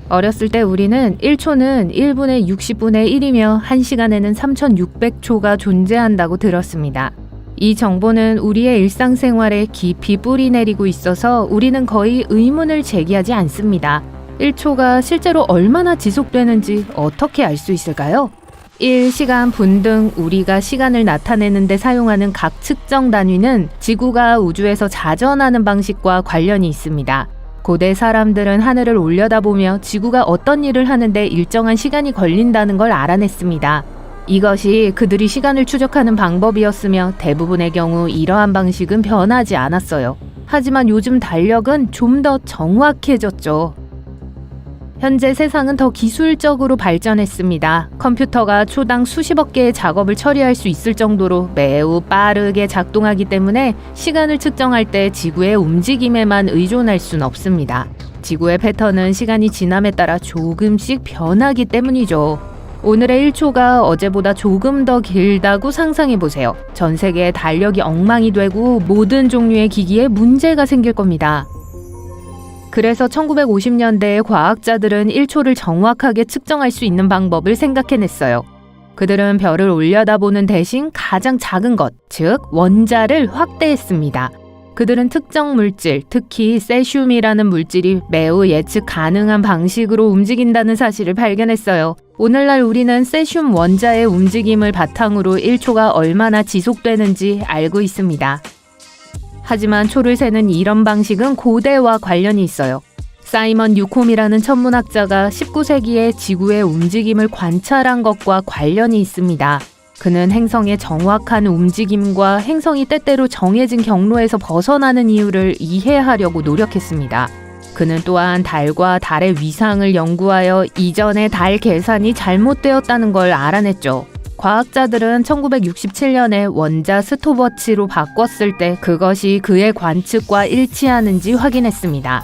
어렸을 때 우리는 1초는 1분의 60분의 1이며 1시간에는 3600초가 존재한다고 들었습니다. 이 정보는 우리의 일상생활에 깊이 뿌리내리고 있어서 우리는 거의 의문을 제기하지 않습니다. 1초가 실제로 얼마나 지속되는지 어떻게 알 수 있을까요? 1, 시간, 분 등 우리가 시간을 나타내는 데 사용하는 각 측정 단위는 지구가 우주에서 자전하는 방식과 관련이 있습니다. 고대 사람들은 하늘을 올려다보며 지구가 어떤 일을 하는데 일정한 시간이 걸린다는 걸 알아냈습니다. 이것이 그들이 시간을 추적하는 방법이었으며 대부분의 경우 이러한 방식은 변하지 않았어요. 하지만 요즘 달력은 좀 더 정확해졌죠. 현재 세상은 더 기술적으로 발전했습니다. 컴퓨터가 초당 수십억 개의 작업을 처리할 수 있을 정도로 매우 빠르게 작동하기 때문에 시간을 측정할 때 지구의 움직임에만 의존할 수는 없습니다. 지구의 패턴은 시간이 지남에 따라 조금씩 변하기 때문이죠. 오늘의 1초가 어제보다 조금 더 길다고 상상해보세요. 전 세계의 달력이 엉망이 되고 모든 종류의 기기에 문제가 생길 겁니다. 그래서 1950년대에 과학자들은 1초를 정확하게 측정할 수 있는 방법을 생각해냈어요. 그들은 별을 올려다보는 대신 가장 작은 것, 즉 원자를 확대했습니다. 그들은 특정 물질, 특히 세슘이라는 물질이 매우 예측 가능한 방식으로 움직인다는 사실을 발견했어요. 오늘날 우리는 세슘 원자의 움직임을 바탕으로 1초가 얼마나 지속되는지 알고 있습니다. 하지만 초를 세는 이런 방식은 고대와 관련이 있어요. 사이먼 뉴콤이라는 천문학자가 19세기에 지구의 움직임을 관찰한 것과 관련이 있습니다. 그는 행성의 정확한 움직임과 행성이 때때로 정해진 경로에서 벗어나는 이유를 이해하려고 노력했습니다. 그는 또한 달과 달의 위상을 연구하여 이전의 달 계산이 잘못되었다는 걸 알아냈죠. 과학자들은 1967년에 원자 스톱워치로 바꿨을 때 그것이 그의 관측과 일치하는지 확인했습니다.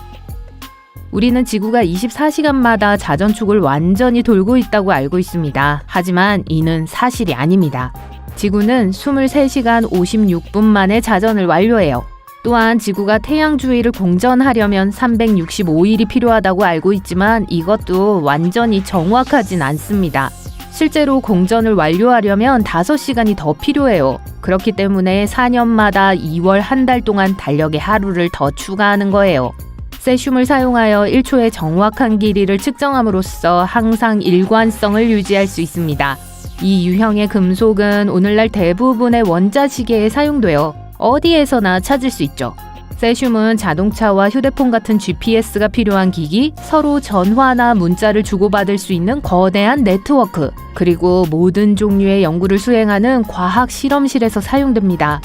우리는 지구가 24시간마다 자전축을 완전히 돌고 있다고 알고 있습니다. 하지만 이는 사실이 아닙니다. 지구는 23시간 56분 만에 자전을 완료해요. 또한 지구가 태양 주위를 공전하려면 365일이 필요하다고 알고 있지만 이것도 완전히 정확하진 않습니다. 실제로 공전을 완료하려면 5시간이 더 필요해요. 그렇기 때문에 4년마다 2월 한 달 동안 달력의 하루를 더 추가하는 거예요. 세슘을 사용하여 1초의 정확한 길이를 측정함으로써 항상 일관성을 유지할 수 있습니다. 이 유형의 금속은 오늘날 대부분의 원자시계에 사용돼요. 어디에서나 찾을 수 있죠. 세슘은 자동차와 휴대폰 같은 GPS가 필요한 기기, 서로 전화나 문자를 주고받을 수 있는 거대한 네트워크, 그리고 모든 종류의 연구를 수행하는 과학 실험실에서 사용됩니다.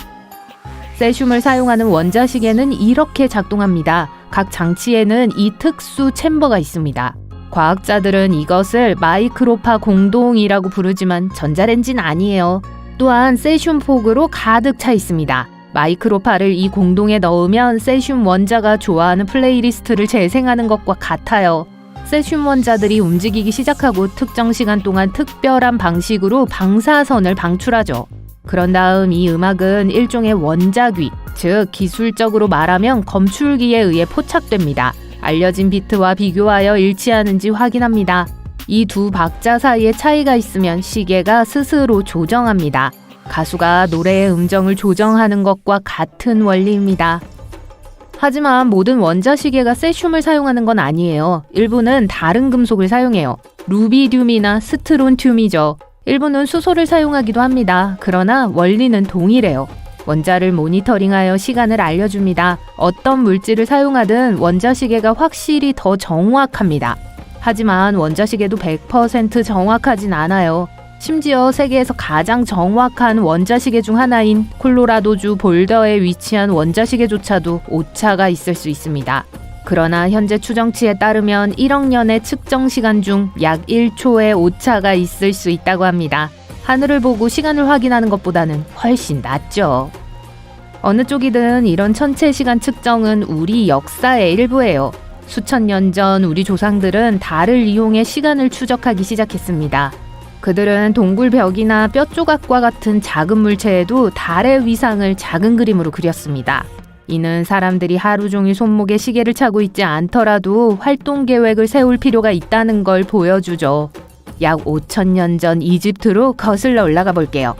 세슘을 사용하는 원자시계는 이렇게 작동합니다. 각 장치에는 이 특수 챔버가 있습니다. 과학자들은 이것을 마이크로파 공동이라고 부르지만 전자레인지는 아니에요. 또한 세슘 폭으로 가득 차 있습니다. 마이크로파를 이 공동에 넣으면 세슘 원자가 좋아하는 플레이리스트를 재생하는 것과 같아요. 세슘 원자들이 움직이기 시작하고 특정 시간 동안 특별한 방식으로 방사선을 방출하죠. 그런 다음 이 음악은 일종의 원자귀, 즉 기술적으로 말하면 검출기에 의해 포착됩니다. 알려진 비트와 비교하여 일치하는지 확인합니다. 이 두 박자 사이에 차이가 있으면 시계가 스스로 조정합니다. 가수가 노래의 음정을 조정하는 것과 같은 원리입니다. 하지만 모든 원자시계가 세슘을 사용하는 건 아니에요. 일부는 다른 금속을 사용해요. 루비듐이나 스트론튬이죠. 일부는 수소를 사용하기도 합니다. 그러나 원리는 동일해요. 원자를 모니터링하여 시간을 알려줍니다. 어떤 물질을 사용하든 원자시계가 확실히 더 정확합니다. 하지만 원자시계도 100% 정확하진 않아요. 심지어 세계에서 가장 정확한 원자시계 중 하나인 콜로라도주 볼더에 위치한 원자시계조차도 오차가 있을 수 있습니다. 그러나 현재 추정치에 따르면 1억 년의 측정 시간 중 약 1초의 오차가 있을 수 있다고 합니다. 하늘을 보고 시간을 확인하는 것보다는 훨씬 낫죠. 어느 쪽이든 이런 천체 시간 측정은 우리 역사의 일부예요. 수천 년 전 우리 조상들은 달을 이용해 시간을 추적하기 시작했습니다. 그들은 동굴벽이나 뼈조각과 같은 작은 물체에도 달의 위상을 작은 그림으로 그렸습니다. 이는 사람들이 하루 종일 손목에 시계를 차고 있지 않더라도 활동 계획을 세울 필요가 있다는 걸 보여주죠. 약 5,000년 전 이집트로 거슬러 올라가 볼게요.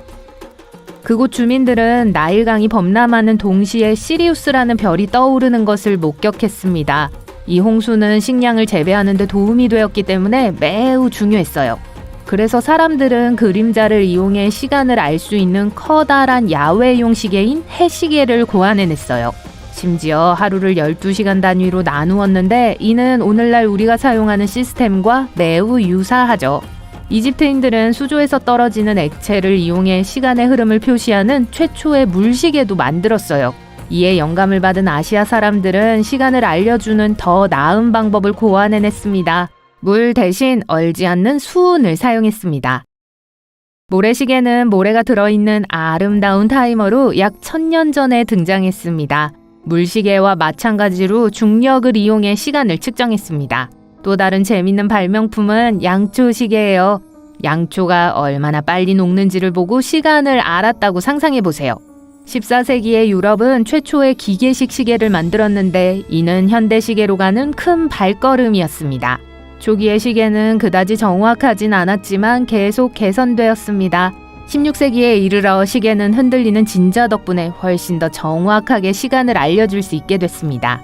그곳 주민들은 나일강이 범람하는 동시에 시리우스라는 별이 떠오르는 것을 목격했습니다. 이 홍수는 식량을 재배하는 데 도움이 되었기 때문에 매우 중요했어요. 그래서 사람들은 그림자를 이용해 시간을 알 수 있는 커다란 야외용 시계인 해시계를 고안해냈어요. 심지어 하루를 12시간 단위로 나누었는데 이는 오늘날 우리가 사용하는 시스템과 매우 유사하죠. 이집트인들은 수조에서 떨어지는 액체를 이용해 시간의 흐름을 표시하는 최초의 물시계도 만들었어요. 이에 영감을 받은 아시아 사람들은 시간을 알려주는 더 나은 방법을 고안해냈습니다. 물 대신 얼지 않는 수은을 사용했습니다. 모래시계는 모래가 들어있는 아름다운 타이머로 약 1000년 전에 등장했습니다. 물시계와 마찬가지로 중력을 이용해 시간을 측정했습니다. 또 다른 재밌는 발명품은 양초시계예요. 양초가 얼마나 빨리 녹는지를 보고 시간을 알았다고 상상해보세요. 14세기의 유럽은 최초의 기계식 시계를 만들었는데 이는 현대시계로 가는 큰 발걸음이었습니다. 초기의 시계는 그다지 정확하진 않았지만 계속 개선되었습니다. 16세기에 이르러 시계는 흔들리는 진자 덕분에 훨씬 더 정확하게 시간을 알려줄 수 있게 됐습니다.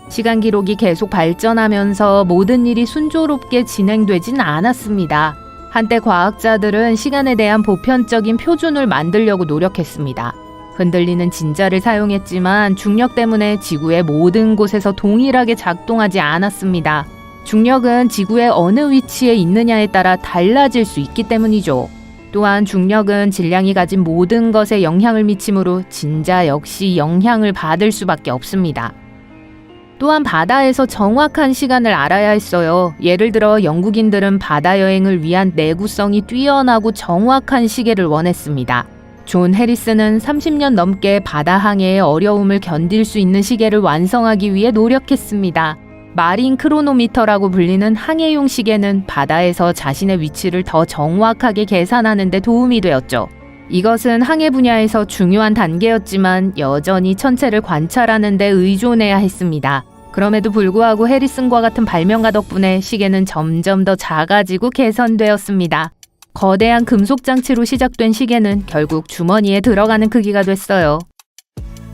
시간 기록이 계속 발전하면서 모든 일이 순조롭게 진행되진 않았습니다. 한때 과학자들은 시간에 대한 보편적인 표준을 만들려고 노력했습니다. 흔들리는 진자를 사용했지만 중력 때문에 지구의 모든 곳에서 동일하게 작동하지 않았습니다. 중력은 지구의 어느 위치에 있느냐에 따라 달라질 수 있기 때문이죠. 또한 중력은 질량이 가진 모든 것에 영향을 미치므로 진자 역시 영향을 받을 수밖에 없습니다. 또한 바다에서 정확한 시간을 알아야 했어요. 예를 들어 영국인들은 바다 여행을 위한 내구성이 뛰어나고 정확한 시계를 원했습니다. 존 해리스는 30년 넘게 바다 항해의 어려움을 견딜 수 있는 시계를 완성하기 위해 노력했습니다. 마린 크로노미터라고 불리는 항해용 시계는 바다에서 자신의 위치를 더 정확하게 계산하는 데 도움이 되었죠. 이것은 항해 분야에서 중요한 단계였지만 여전히 천체를 관찰하는 데 의존해야 했습니다. 그럼에도 불구하고 해리슨과 같은 발명가 덕분에 시계는 점점 더 작아지고 개선되었습니다. 거대한 금속 장치로 시작된 시계는 결국 주머니에 들어가는 크기가 됐어요.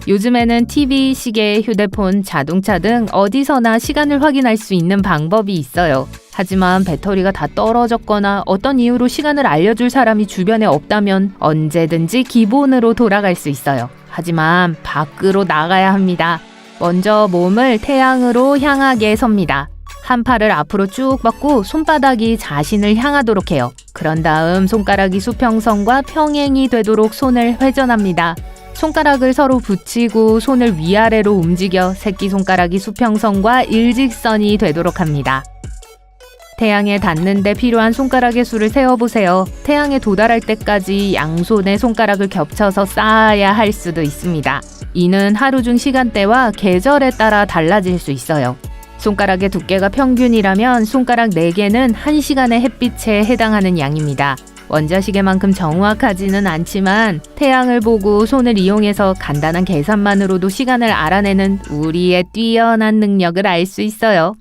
요즘에는 TV, 시계, 휴대폰, 자동차 등 어디서나 시간을 확인할 수 있는 방법이 있어요. 하지만 배터리가 다 떨어졌거나 어떤 이유로 시간을 알려줄 사람이 주변에 없다면 언제든지 기본으로 돌아갈 수 있어요. 하지만 밖으로 나가야 합니다. 먼저 몸을 태양으로 향하게 섭니다. 한 팔을 앞으로 쭉 뻗고 손바닥이 자신을 향하도록 해요. 그런 다음 손가락이 수평선과 평행이 되도록 손을 회전합니다. 손가락을 서로 붙이고 손을 위아래로 움직여 새끼손가락이 수평선과 일직선이 되도록 합니다. 태양에 닿는 데 필요한 손가락의 수를 세어보세요. 태양에 도달할 때까지 양손의 손가락을 겹쳐서 쌓아야 할 수도 있습니다. 이는 하루 중 시간대와 계절에 따라 달라질 수 있어요. 손가락의 두께가 평균이라면 손가락 4개는 1시간의 햇빛에 해당하는 양입니다. 원자시계만큼 정확하지는 않지만 태양을 보고 손을 이용해서 간단한 계산만으로도 시간을 알아내는 우리의 뛰어난 능력을 알 수 있어요.